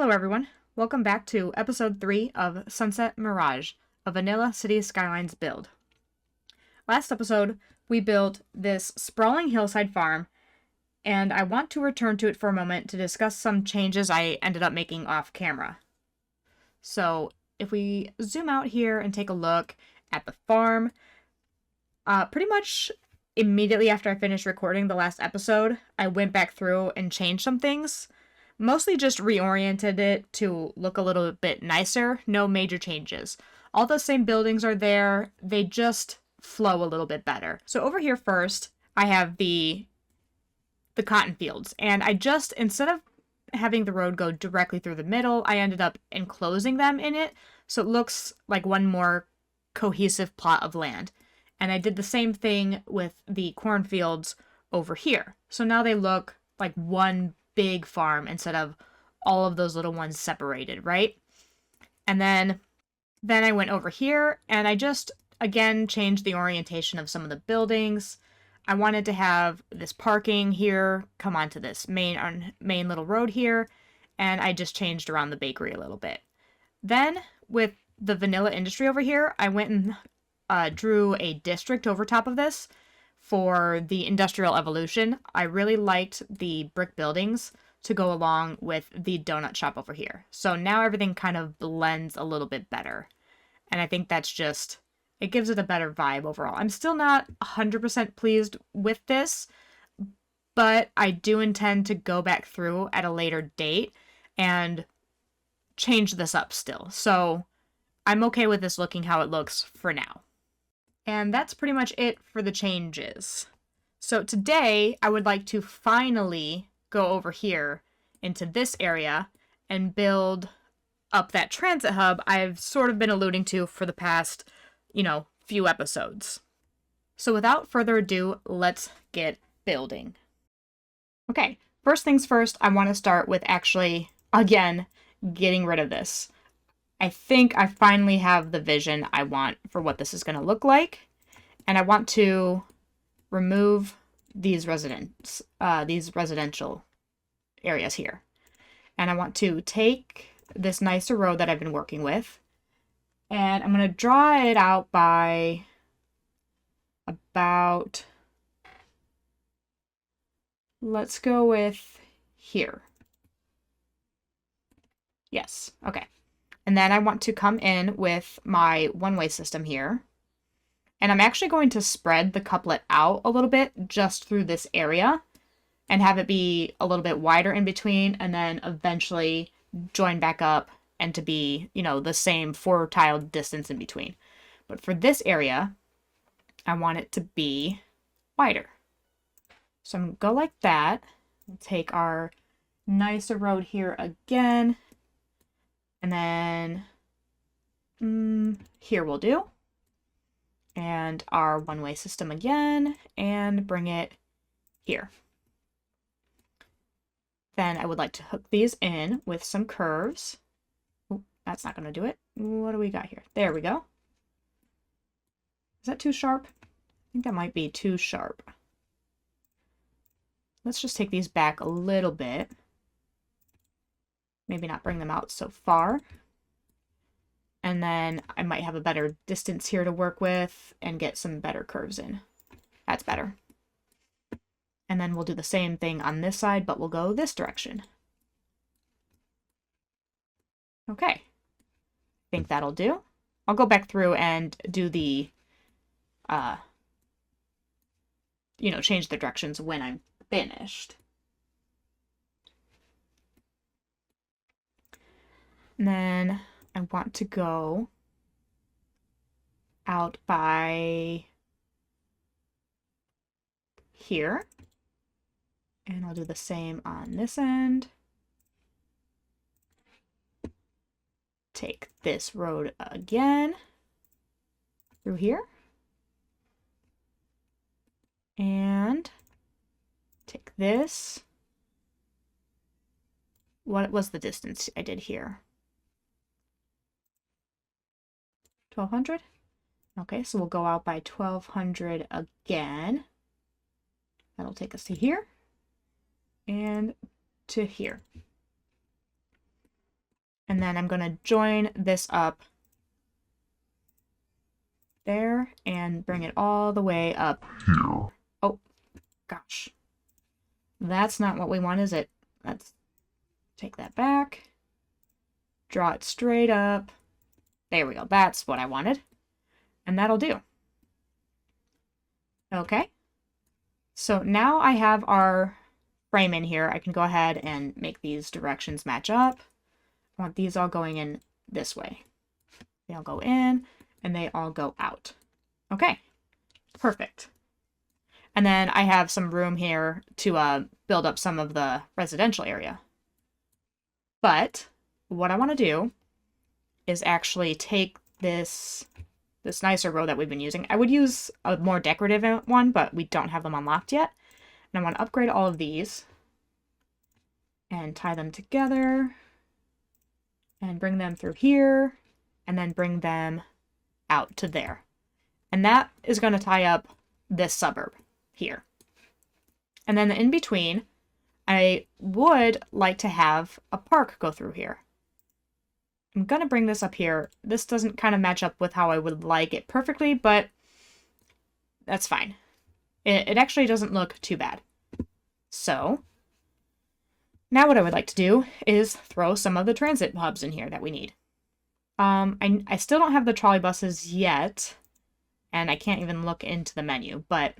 Hello everyone, welcome back to episode 3 of Sunset Mirage, a vanilla Cities Skylines build. Last episode, we built this sprawling hillside farm, and I want to return to it for a moment to discuss some changes I ended up making off camera. So, if we zoom out here and take a look at the farm, pretty much immediately after I finished recording the last episode, I went back through and changed some things. Mostly just reoriented it to look a little bit nicer, no major changes. All the same buildings are there, they just flow a little bit better. So over here first, I have the cotton fields, and I just, instead of having the road go directly through the middle, I ended up enclosing them in it, so it looks like one more cohesive plot of land. And I did the same thing with the cornfields over here. So now they look like one big farm instead of all of those little ones separated, right? And then I went over here and I just, again, changed the orientation of some of the buildings. I wanted to have this parking here come onto this main little road here, and I just changed around the bakery a little bit. Then, with the vanilla industry over here, I went and drew a district over top of this for the industrial evolution. I really liked the brick buildings to go along with the donut shop over here. So now everything kind of blends a little bit better. And I think that's just, it gives it a better vibe overall. I'm still not 100% pleased with this, but I do intend to go back through at a later date and change this up still. So I'm okay with this looking how it looks for now. And that's pretty much it for the changes. So today, I would like to finally go over here into this area and build up that transit hub I've sort of been alluding to for the past, few episodes. So without further ado, let's get building. Okay, first things first, I want to start with actually, again, getting rid of this. I think I finally have the vision I want for what this is going to look like, and I want to remove these residential areas here. And I want to take this nicer road that I've been working with, and I'm going to draw it out by about, let's go with here. Yes, okay. And then I want to come in with my one-way system here. And I'm actually going to spread the couplet out a little bit just through this area and have it be a little bit wider in between and then eventually join back up and to be, the same 4-tiled distance in between. But for this area, I want it to be wider. So I'm going to go like that. We'll take our nicer road here again. And then here will do. And our one-way system again, and bring it here. Then I would like to hook these in with some curves. Oh, that's not going to do it. What do we got here? There we go. Is that too sharp? I think that might be too sharp. Let's just take these back a little bit. Maybe not bring them out so far. And then I might have a better distance here to work with and get some better curves in. That's better. And then we'll do the same thing on this side, but we'll go this direction. Okay. I think that'll do. I'll go back through and do the, change the directions when I'm finished. And then I want to go out by here. And I'll do the same on this end. Take this road again through here. And take this. What was the distance I did here? 1200? Okay, so we'll go out by 1200 again. That'll take us to here and to here. And then I'm going to join this up there and bring it all the way up here. Oh, gosh. That's not what we want, is it? Let's take that back. Draw it straight up. There we go. That's what I wanted. And that'll do. Okay. So now I have our frame in here. I can go ahead and make these directions match up. I want these all going in this way. They all go in and they all go out. Okay. Perfect. And then I have some room here to build up some of the residential area. But what I want to do is actually take this nicer row that we've been using. I would use a more decorative one, but we don't have them unlocked yet. And I want to upgrade all of these and tie them together and bring them through here and then bring them out to there. And that is going to tie up this suburb here. And then in between, I would like to have a park go through here. I'm going to bring this up here. This doesn't kind of match up with how I would like it perfectly, but that's fine. It actually doesn't look too bad. So now what I would like to do is throw some of the transit hubs in here that we need. I still don't have the trolley buses yet, and I can't even look into the menu, but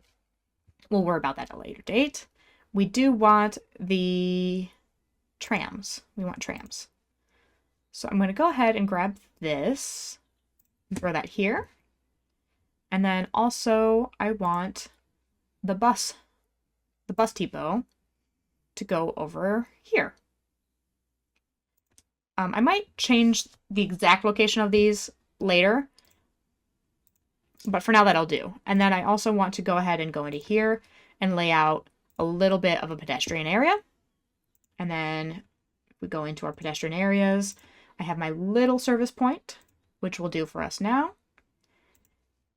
we'll worry about that at a later date. We do want the trams. We want trams. So I'm going to go ahead and grab this and throw that here. And then also I want the bus depot to go over here. I might change the exact location of these later, but for now that'll do. And then I also want to go ahead and go into here and lay out a little bit of a pedestrian area. And then if we go into our pedestrian areas, I have my little service point, which will do for us now.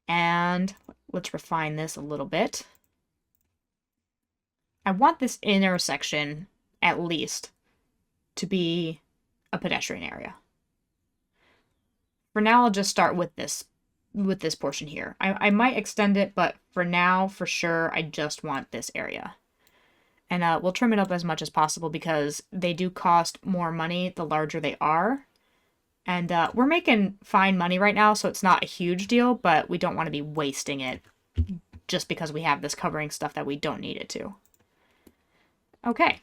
And let's refine this a little bit. I want this intersection, at least, to be a pedestrian area. For now, I'll just start with this portion here. I might extend it, but for now, for sure, I just want this area. And we'll trim it up as much as possible because they do cost more money the larger they are. And we're making fine money right now, so it's not a huge deal, but we don't want to be wasting it just because we have this covering stuff that we don't need it to. Okay.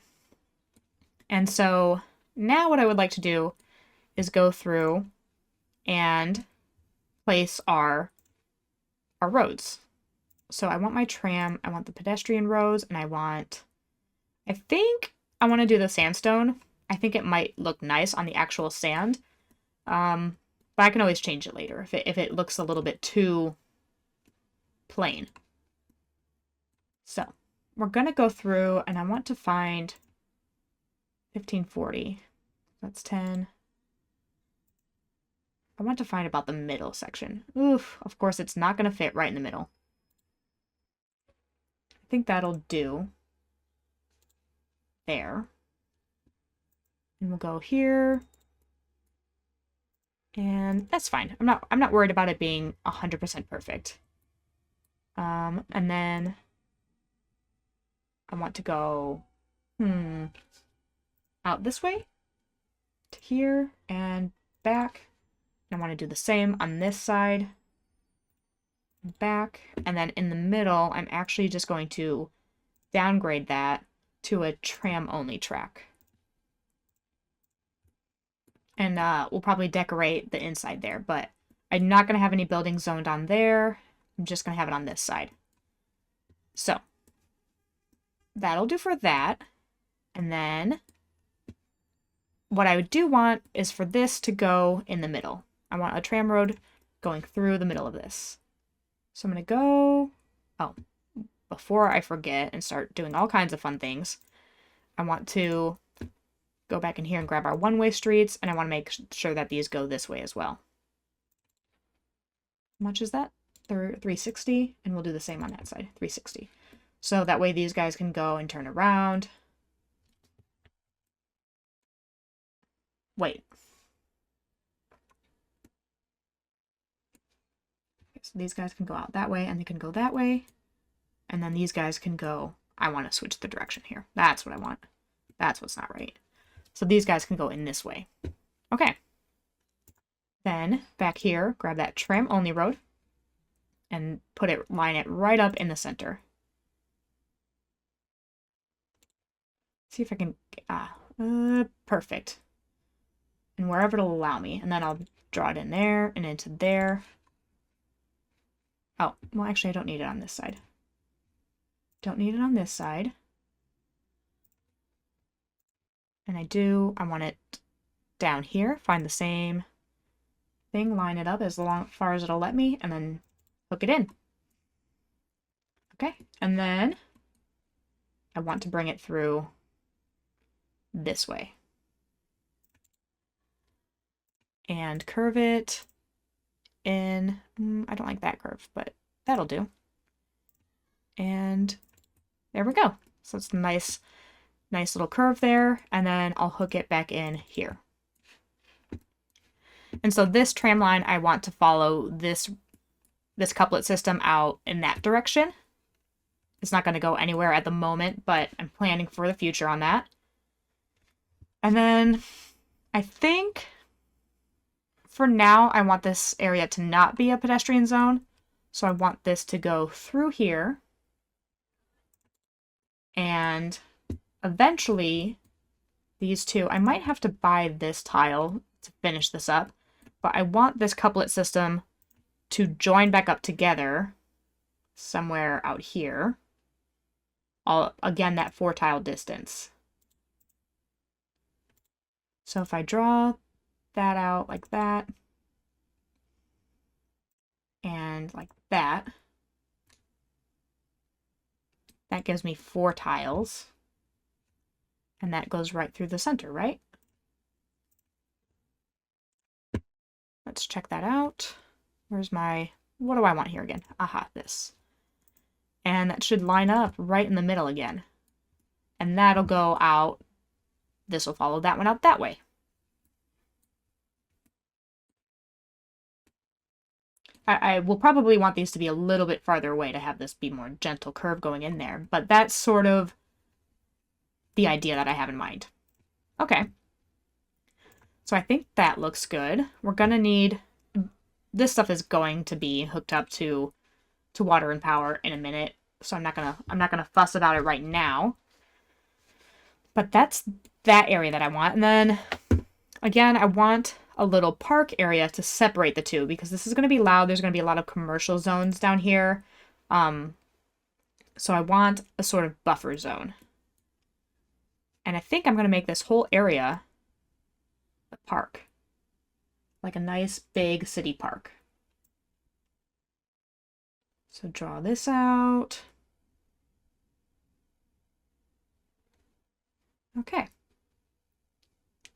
And so now what I would like to do is go through and place our roads. So I want my tram, I want the pedestrian roads, and I think I want to do the sandstone. I think it might look nice on the actual sand. But I can always change it later if it looks a little bit too plain. So we're going to go through and I want to find 1540. That's 10. I want to find about the middle section. Oof, of course it's not going to fit right in the middle. I think that'll do. There. And we'll go here. And that's fine. I'm not worried about it being 100% perfect. And then I want to go out this way to here and back. And I want to do the same on this side. Back. And then in the middle, I'm actually just going to downgrade that to a tram-only track. And we'll probably decorate the inside there, but I'm not going to have any buildings zoned on there. I'm just going to have it on this side. So that'll do for that. And then what I do want is for this to go in the middle. I want a tram road going through the middle of this. So I'm going to go, before I forget and start doing all kinds of fun things, I want to go back in here and grab our one-way streets, and I want to make sure that these go this way as well. How much is that? 360, and we'll do the same on that side, 360. So that way these guys can go and turn around. Wait, so these guys can go out that way and they can go that way. And then these guys can go, I want to switch the direction here. That's what I want. That's what's not right. So these guys can go in this way. Okay. Then back here, grab that tram only road and line it right up in the center. See if I can, perfect. And wherever it'll allow me. And then I'll draw it in there and into there. Oh, well, actually, I don't need it on this side. Don't need it on this side. And I want it down here. Find the same thing, line it up as far as it'll let me, and then hook it in. Okay, and then I want to bring it through this way. And curve it in, I don't like that curve, but that'll do. And there we go. So it's a nice little curve there, and then I'll hook it back in here. And so this tram line, I want to follow this couplet system out in that direction. It's not going to go anywhere at the moment, but I'm planning for the future on that. And then I think for now, I want this area to not be a pedestrian zone. So I want this to go through here. And eventually, these two, I might have to buy this tile to finish this up. But I want this couplet system to join back up together somewhere out here. Again, that 4 tile distance. So if I draw that out like that, and like that, that gives me 4 tiles. And that goes right through the center, right? Let's check that out. Where's what do I want here again? Aha, this. And that should line up right in the middle again. And that'll go out. This will follow that one out that way. I will probably want these to be a little bit farther away to have this be more gentle curve going in there. But that's sort of the idea that I have in mind. Okay. So I think that looks good. We're going to need... This stuff is going to be hooked up to water and power in a minute. So I'm not gonna fuss about it right now. But that's that area that I want. And then, again, I want a little park area to separate the two, because this is going to be loud. There's going to be a lot of commercial zones down here. So I want a sort of buffer zone. And I think I'm going to make this whole area a park. Like a nice big city park. So draw this out. Okay.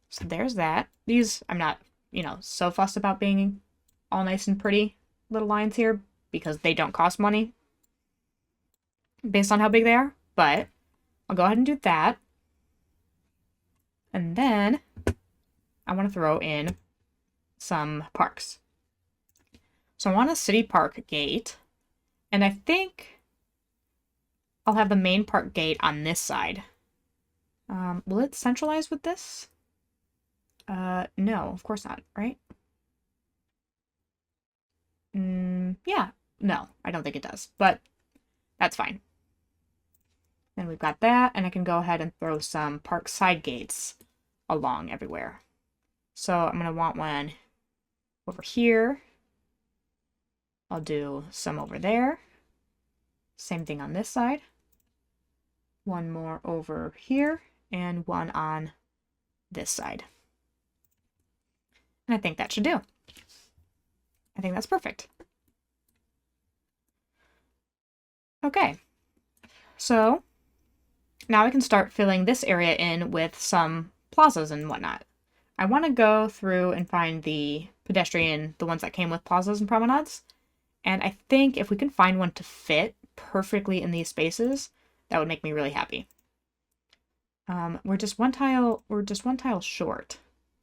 So there's that. These, I'm not, so fussed about being all nice and pretty little lines here, because they don't cost money based on how big they are. But I'll go ahead and do that. And then I want to throw in some parks. So I want a city park gate. And I think I'll have the main park gate on this side. Will it centralize with this? No, of course not, right? Yeah, no, I don't think it does, but that's fine. Then we've got that, and I can go ahead and throw some park side gates along everywhere. So I'm going to want one over here. I'll do some over there. Same thing on this side. One more over here, and one on this side. And I think that should do. I think that's perfect. Okay, so now I can start filling this area in with some plazas and whatnot. I want to go through and find the ones that came with plazas and promenades. And I think if we can find one to fit perfectly in these spaces, that would make me really happy. We're just one tile short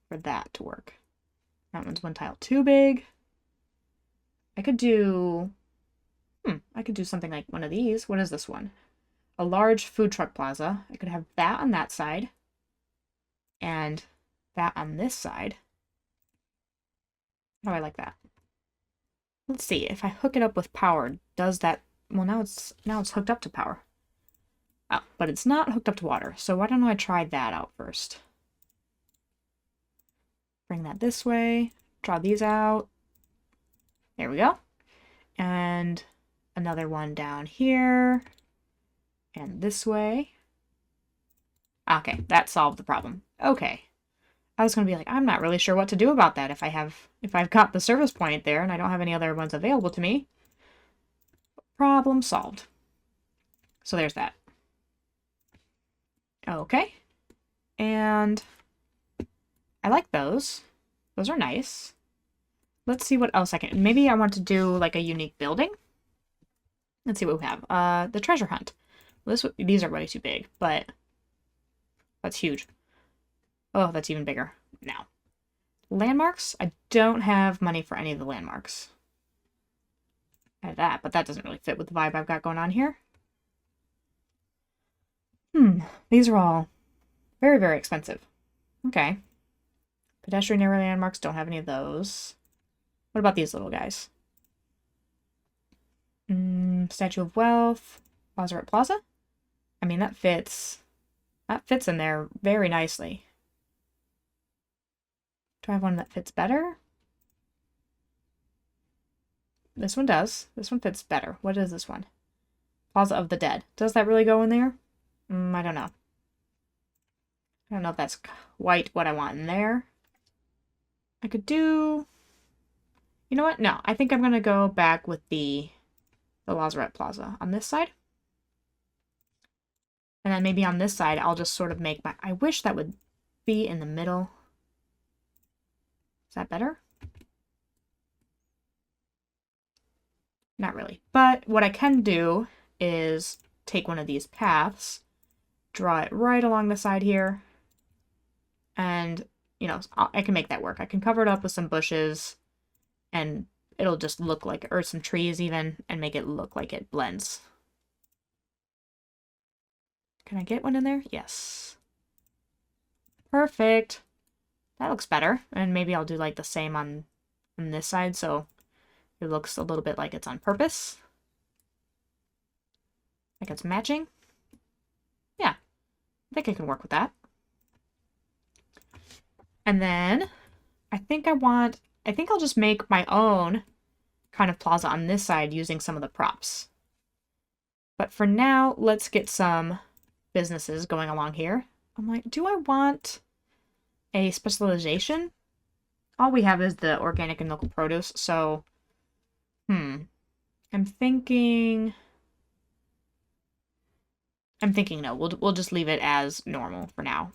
for that to work. That one's one tile too big. I could do... I could do something like one of these. What is this one? A large food truck plaza. I could have that on that side. And that on this side. How do I like that? Let's see. If I hook it up with power, does that... Well, now it's hooked up to power. Oh, but it's not hooked up to water. So why don't I try that out first? Bring that this way. Draw these out. There we go. And another one down here. And this way. Okay, that solved the problem. Okay. I was going to be like, I'm not really sure what to do about that if I've got the service point there and I don't have any other ones available to me. Problem solved. So there's that. Okay. And I like those. Those are nice. Let's see what else I can... Maybe I want to do like a unique building. Let's see what we have. The treasure hunt. Well, these are way too big, but that's huge. Oh, that's even bigger. Now, landmarks. I don't have money for any of the landmarks. I have that, but that doesn't really fit with the vibe I've got going on here. These are all very, very expensive. Okay. Pedestrian area landmarks, don't have any of those. What about these little guys? Statue of Wealth. Lazarette Plaza? I mean, that fits. That fits in there very nicely. Do I have one that fits better? This one does. This one fits better. What is this one? Plaza of the Dead. Does that really go in there? I don't know. I don't know if that's quite what I want in there. I could do... You know what? No, I think I'm going to go back with the Lazarette Plaza on this side. And then maybe on this side, I'll just sort of make my... I wish that would be in the middle. Is that better? Not really. But what I can do is take one of these paths, draw it right along the side here, and, you know, I can make that work. I can cover it up with some bushes, and it'll just look like, or some trees even, and make it look like it blends. Can I get one in there? Yes. Perfect. That looks better. And maybe I'll do like the same on this side, so it looks a little bit like it's on purpose. Like it's matching. Yeah. I think I can work with that. And then I think I'll just make my own kind of plaza on this side using some of the props. But for now, let's get some businesses going along here. I'm like, do I want a specialization? All we have is the organic and local produce, so I'm thinking no. We'll just leave it as normal for now.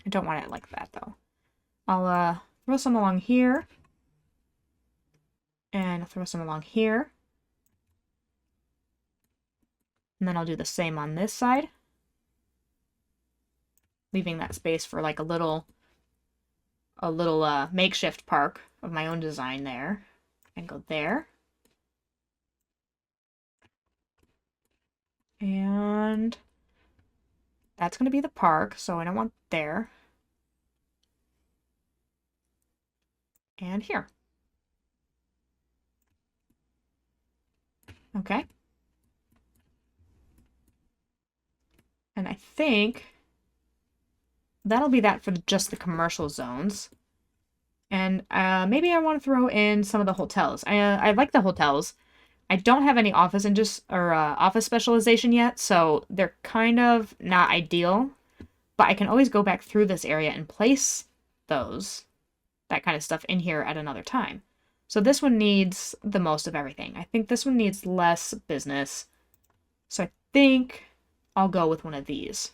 I don't want it like that though. I'll throw some along here. And I'll throw some along here. And then I'll do the same on this side. Leaving that space for like a little makeshift park of my own design there. And go there. And that's going to be the park, so I don't want there. And here. Okay. And I think that'll be that for just the commercial zones. And maybe I want to throw in some of the hotels. I like the hotels. I don't have any office office specialization yet, so they're kind of not ideal. But I can always go back through this area and place that kind of stuff in here at another time. So this one needs the most of everything. I think this one needs less business. So I think I'll go with one of these.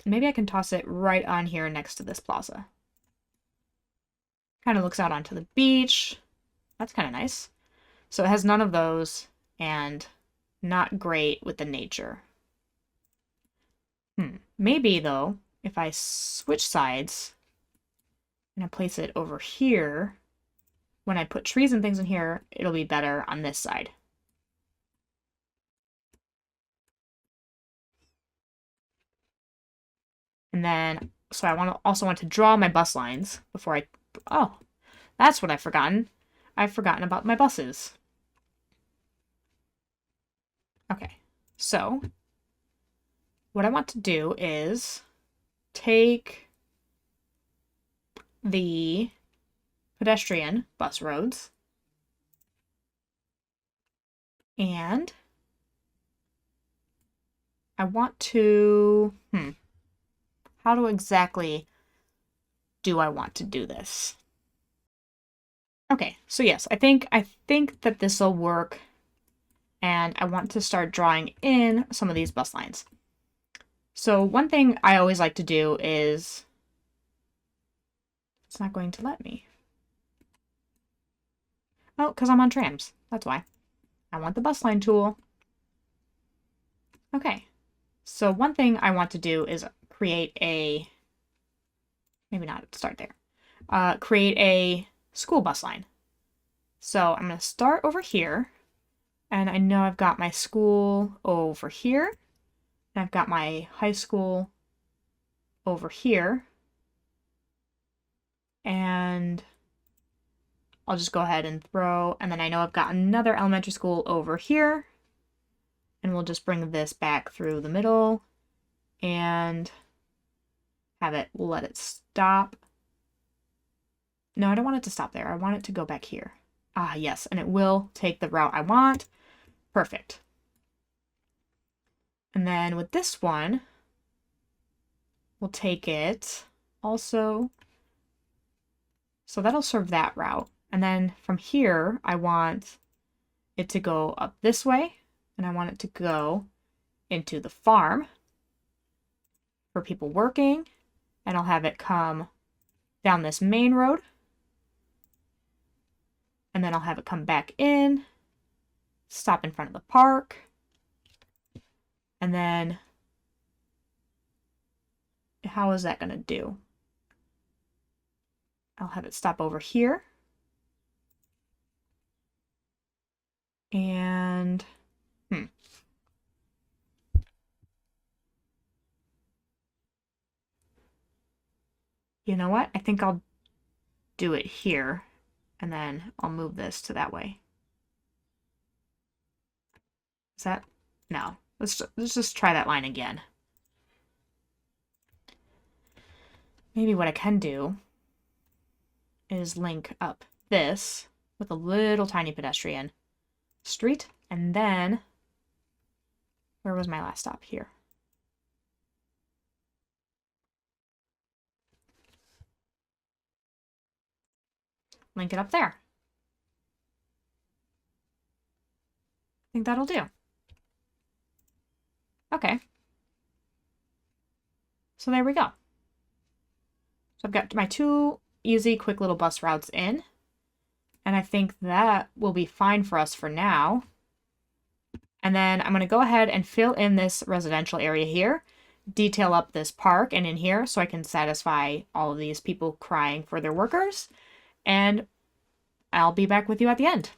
Maybe I can toss it right on here next to this plaza. Kind of looks out onto the beach. That's kind of nice. So it has none of those and not great with the nature. Maybe, though, if I switch sides and I place it over here, when I put trees and things in here, it'll be better on this side. And then, so I also want to draw my bus lines before oh, that's what I've forgotten. I've forgotten about my buses. Okay, so what I want to do is take the pedestrian bus roads and I want to, how exactly do I want to do this? Okay, so yes, I think that this will work, and I want to start drawing in some of these bus lines. So one thing I always like to do is, it's not going to let me. Oh, because I'm on trams. That's why. I want the bus line tool. Okay, so one thing I want to do is create a, maybe not start there, create a school bus line. So I'm going to start over here, and I know I've got my school over here, and I've got my high school over here, and I'll just go ahead and throw, and then I know I've got another elementary school over here, and we'll just bring this back through the middle and let it stop. No, I don't want it to stop there. I want it to go back here. Ah, yes, and it will take the route I want. Perfect. And then with this one, we'll take it also. So that'll serve that route. And then from here, I want it to go up this way, and I want it to go into the farm for people working, and I'll have it come down this main road, and then I'll have it come back in, stop in front of the park, and then how is that going to do? I'll have it stop over here, and you know what? I think I'll do it here, and then I'll move this to that way. Is that? No. Let's just try that line again. Maybe what I can do is link up this with a little tiny pedestrian street, and then where was my last stop? Here. Link it up there. I think that'll do. Okay. So there we go. So I've got my two easy, quick little bus routes in, and I think that will be fine for us for now. And then I'm going to go ahead and fill in this residential area here, detail up this park and in here so I can satisfy all of these people crying for their workers, and I'll be back with you at the end.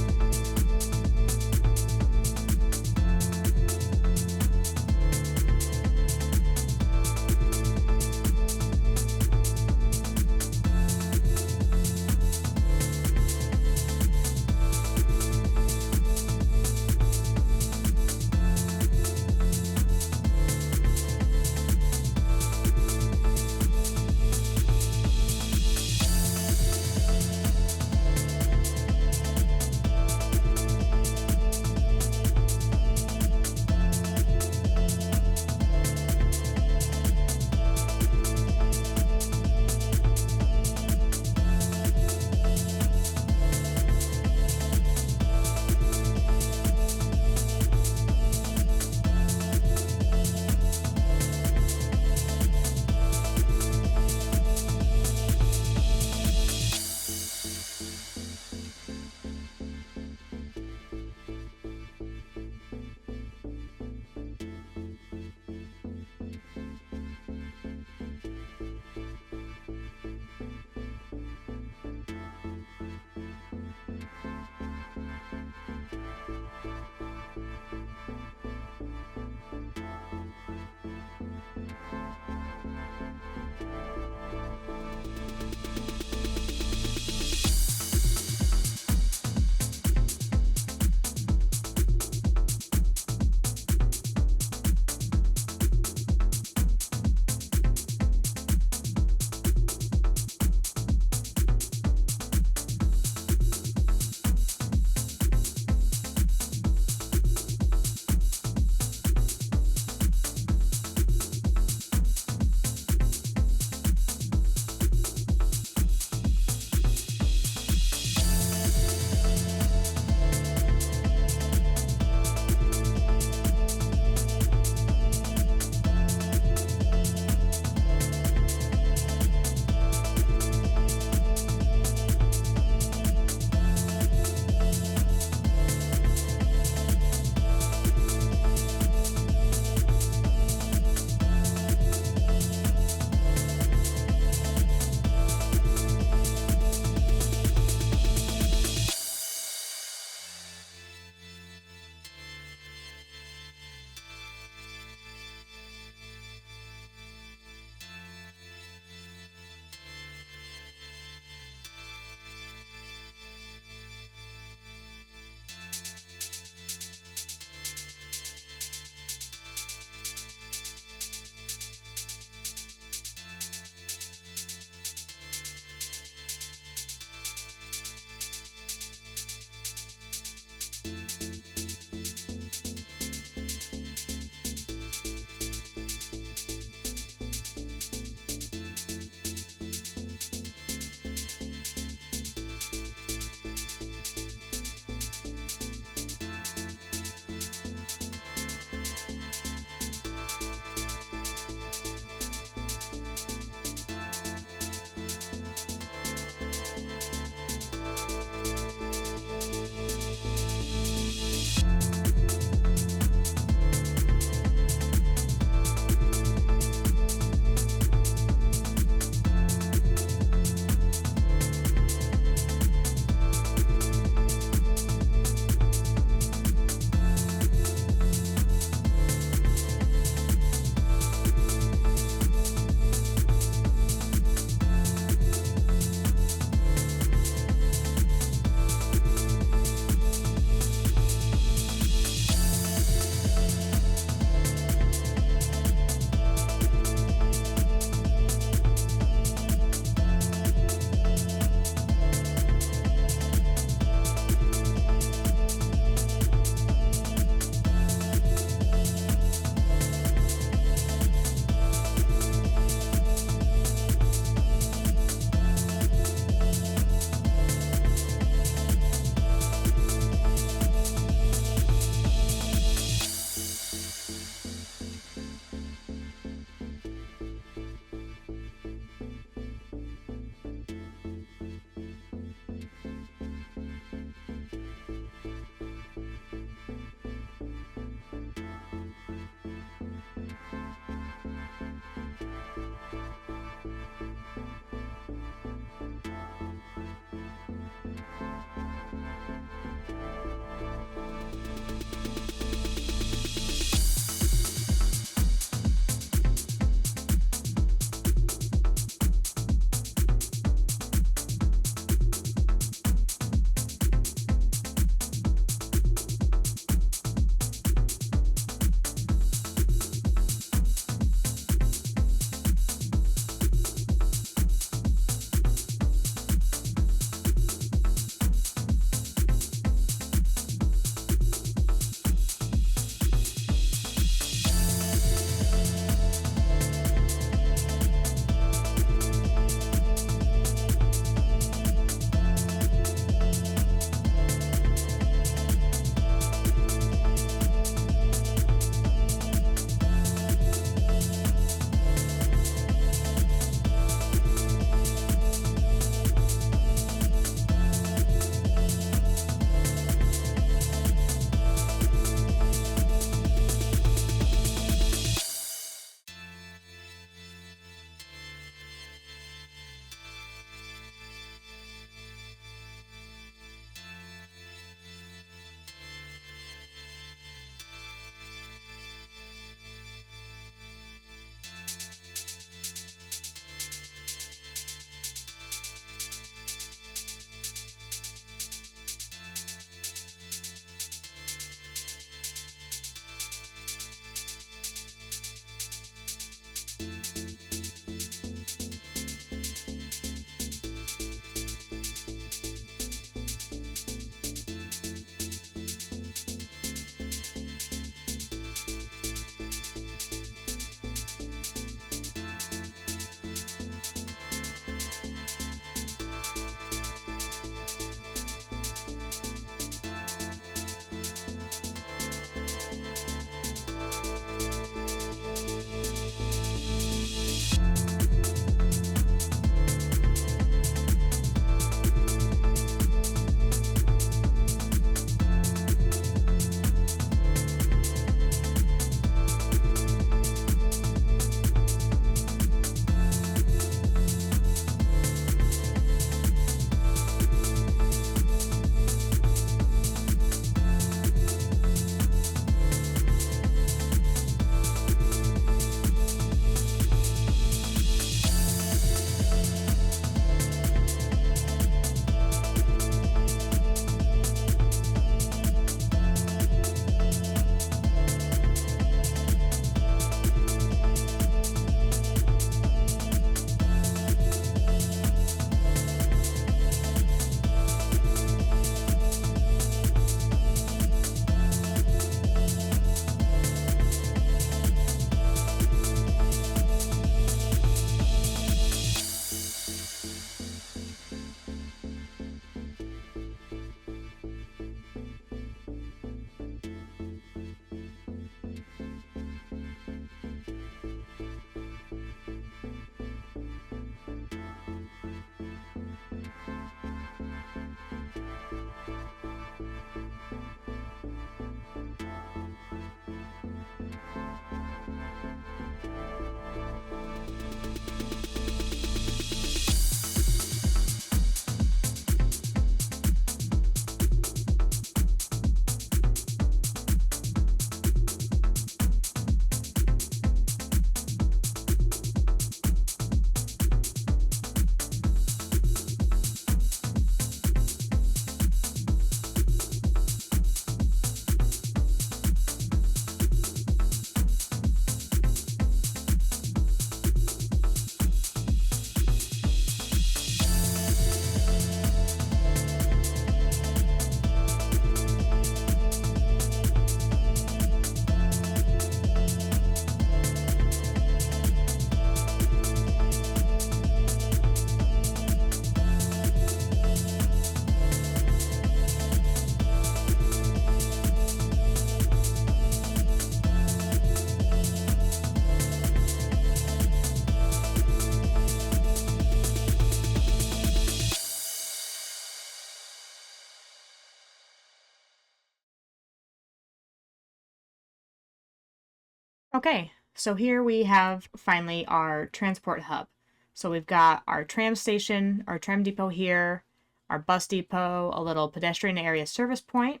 Okay, so here we have finally our transport hub. So we've got our tram station, our tram depot here, our bus depot, a little pedestrian area service point.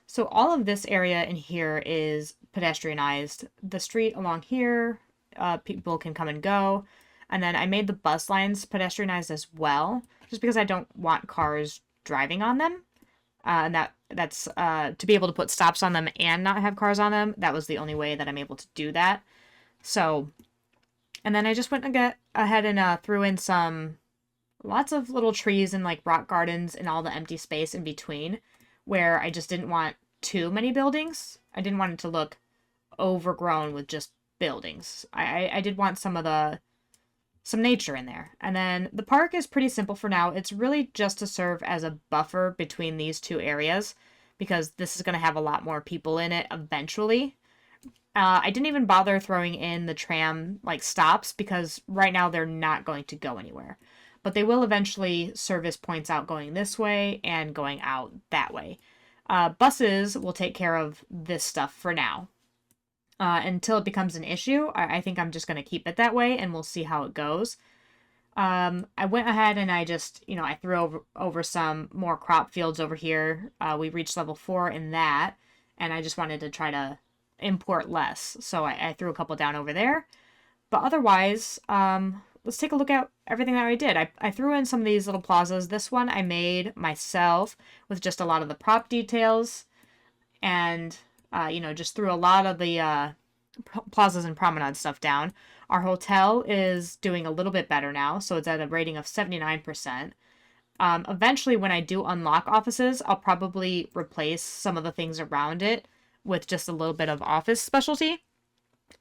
So all of this area in here is pedestrianized. The street along here, people can come and go. And then I made the bus lines pedestrianized as well, just because I don't want cars driving on them. And that's to be able to put stops on them and not have cars on them. That was the only way that I'm able to do that. So, and then I just went and got ahead and threw in lots of little trees and like rock gardens and all the empty space in between, where I just didn't want too many buildings. I didn't want it to look overgrown with just buildings. I did want some nature in there. And then the park is pretty simple for now. It's really just to serve as a buffer between these two areas, because this is going to have a lot more people in it eventually. I didn't even bother throwing in the tram like stops, because right now they're not going to go anywhere. But they will eventually service points out going this way and going out that way. Buses will take care of this stuff for now. Until it becomes an issue, I think I'm just going to keep it that way, and we'll see how it goes. I went ahead and I just, I threw over some more crop fields over here. We reached level 4 in that, and I just wanted to try to import less. So I threw a couple down over there. But otherwise, let's take a look at everything that I did. I threw in some of these little plazas. This one I made myself with just a lot of the prop details, and just threw a lot of the plazas and promenade stuff down. Our hotel is doing a little bit better now, so it's at a rating of 79%. Eventually, when I do unlock offices, I'll probably replace some of the things around it with just a little bit of office specialty.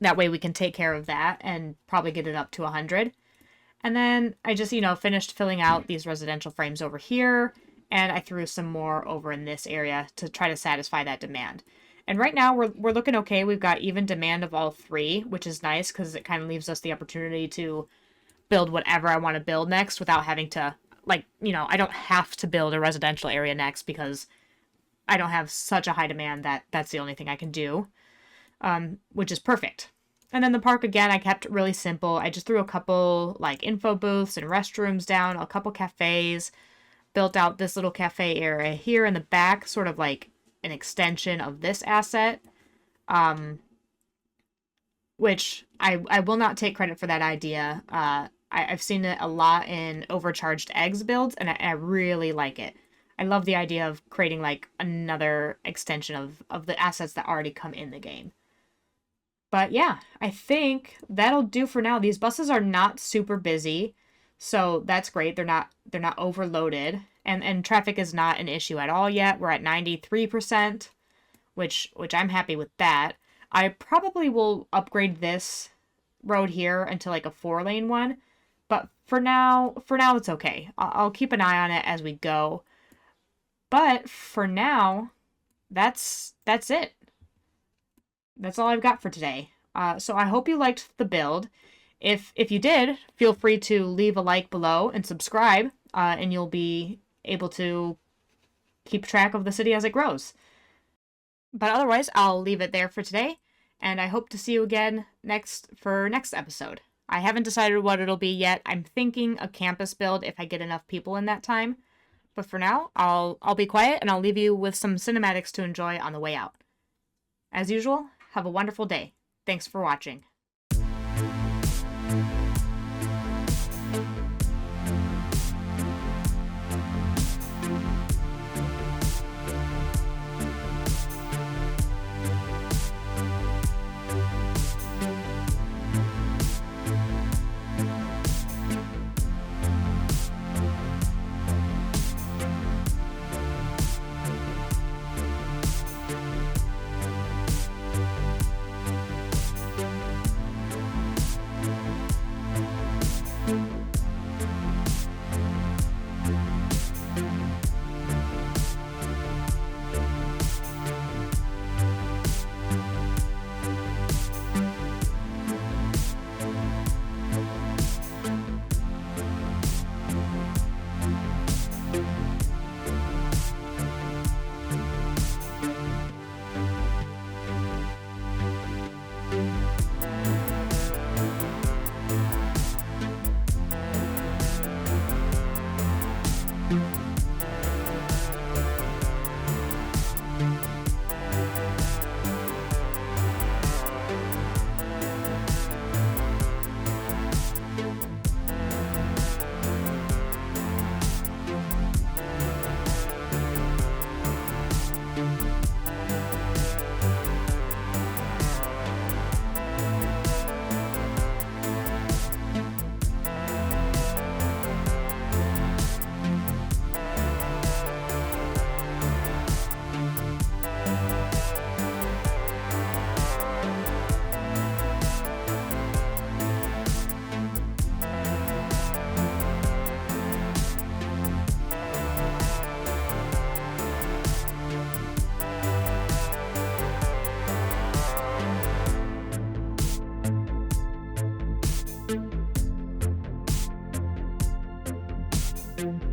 That way we can take care of that and probably get it up to 100. And then I just, finished filling out these residential frames over here, and I threw some more over in this area to try to satisfy that demand. And right now we're looking okay. We've got even demand of all three, which is nice because it kind of leaves us the opportunity to build whatever I want to build next without having to, I don't have to build a residential area next because I don't have such a high demand that that's the only thing I can do, which is perfect. And then the park, again, I kept really simple. I just threw a couple, info booths and restrooms down, a couple cafes, built out this little cafe area here in the back, sort of like an extension of this asset, which I will not take credit for that idea. I've seen it a lot in overcharged eggs builds, and I really like it. I love the idea of creating another extension of the assets that already come in the game. But yeah, I think that'll do for now. These buses are not super busy, so that's great. They're not overloaded. And traffic is not an issue at all yet. We're at 93%, which I'm happy with that. I probably will upgrade this road here into a 4-lane one, but for now it's okay. I'll keep an eye on it as we go. But for now, that's it. That's all I've got for today. So I hope you liked the build. If you did, feel free to leave a like below and subscribe, and you'll be able to keep track of the city as it grows. But otherwise, I'll leave it there for today, and I hope to see you again next episode. I haven't decided what it'll be yet. I'm thinking a campus build if I get enough people in that time. But for now, I'll be quiet, and I'll leave you with some cinematics to enjoy on the way out. As usual, have a wonderful day. Thanks for watching. Bye.